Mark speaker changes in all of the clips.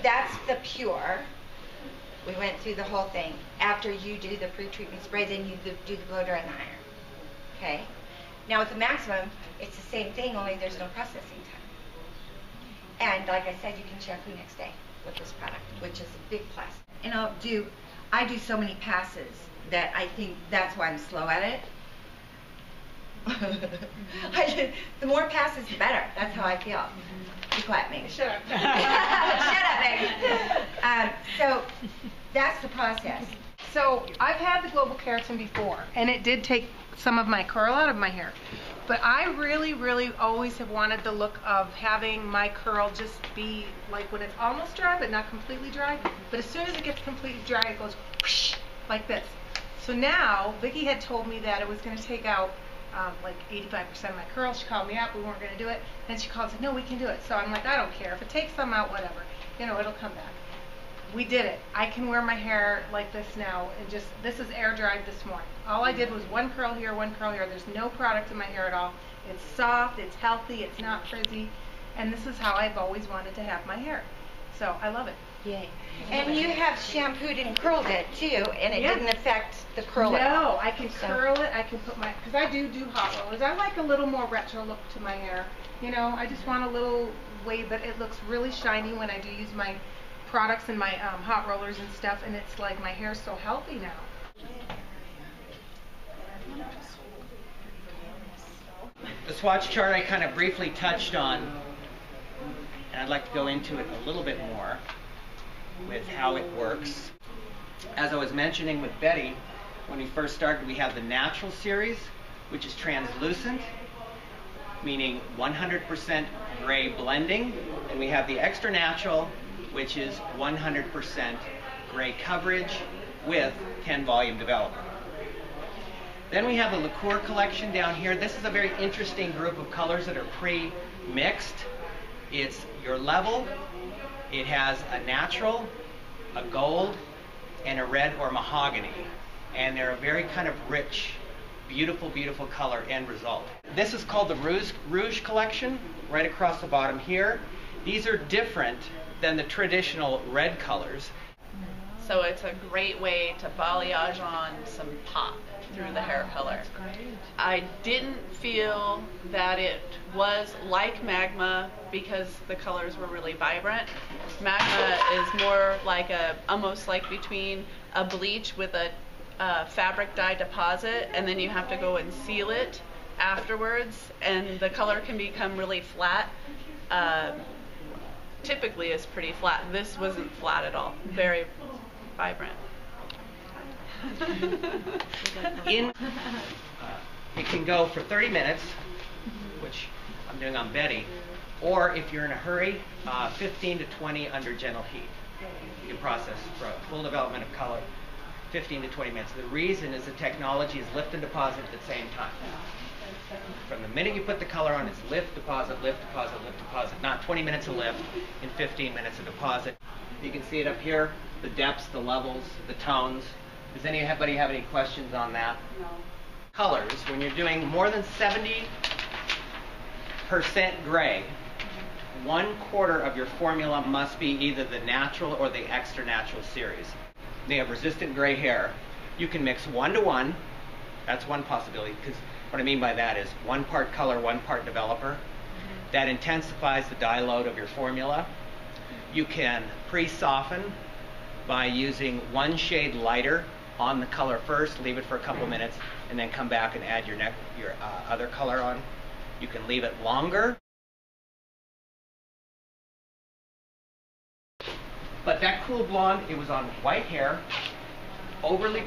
Speaker 1: that's the pure. We went through the whole thing. After you do the pre-treatment spray, then you do the blow dry and the iron. Okay? Now with the maximum, it's the same thing, only there's no processing time. And like I said, you can shampoo next day with this product, which is a big plus. And I do so many passes that I think that's why I'm slow at it. The more passes, the better. That's how I feel. Be quiet, Megan.
Speaker 2: Shut up.
Speaker 1: Shut up, Megan. So that's the process.
Speaker 2: So I've had the global keratin before, and it did take some of my curl out of my hair. But I really, really always have wanted the look of having my curl just be like when it's almost dry, but not completely dry. But as soon as it gets completely dry, it goes whoosh, like this. So now, Vicki had told me that it was going to take out like 85% of my curls. She called me up, we weren't going to do it. Then she called and said, no, we can do it. So I'm like, I don't care. If it takes some out, whatever. You know, it'll come back. We did it. I can wear my hair like this now, and just, this is air dried this morning. All I did was one curl here, one curl here. There's no product in my hair at all. It's soft, it's healthy, it's not frizzy, and this is how I've always wanted to have my hair. So I love it.
Speaker 1: Yay. And you have shampooed and curled it too, and it didn't affect the curl at all.
Speaker 2: No, I can curl it. I can put my, because I do hot rollers. I like a little more retro look to my hair. You know, I just want a little way, but it looks really shiny when I do use my products and my hot rollers and stuff, and it's like my hair's so healthy now.
Speaker 3: The swatch chart I kind of briefly touched on, and I'd like to go into it a little bit more with how it works. As I was mentioning with Betty, when we first started, we have the natural series, which is translucent, meaning 100% gray blending, and we have the extra natural, which is 100% gray coverage with 10 volume development. Then we have the liqueur collection down here. This is a very interesting group of colors that are pre-mixed. It's your level. It has a natural, a gold, and a red or mahogany. And they're a very kind of rich, beautiful, beautiful color end result. This is called the Rouge collection, right across the bottom here. These are different than the traditional red colors.
Speaker 4: So it's a great way to balayage on some pop through the hair color. I didn't feel that it was like Magma because the colors were really vibrant. Magma is more like almost like between a bleach with a fabric dye deposit, and then you have to go and seal it afterwards, and the color can become really flat. Typically is pretty flat. This wasn't flat at all. Very vibrant.
Speaker 3: It can go for 30 minutes, which I'm doing on Betty, or if you're in a hurry, 15 to 20 under gentle heat. You can process for a full development of color, 15 to 20 minutes. The reason is the technology is lift and deposit at the same time. From the minute you put the color on, it's lift, deposit, lift, deposit, lift, deposit. Not 20 minutes of lift and 15 minutes of deposit. You can see it up here, the depths, the levels, the tones. Does anybody have any questions on that? No. Colors, when you're doing more than 70% gray, 1/4 of your formula must be either the natural or the extra natural series. They have resistant gray hair. You can mix 1-to-1. That's one possibility, because what I mean by that is 1 part color, 1 part developer. That intensifies the dye load of your formula. You can pre-soften by using 1 shade lighter on the color first, leave it for a couple minutes, and then come back and add your other color on. You can leave it longer. But that cool blonde, it was on white hair, overly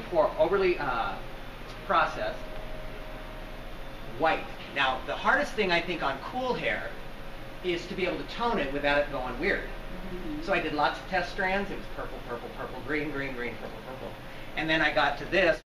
Speaker 3: processed, white. Now, the hardest thing I think on cool hair is to be able to tone it without it going weird. So I did lots of test strands. It was purple, purple, purple, green, green, green, purple, purple. And then I got to this.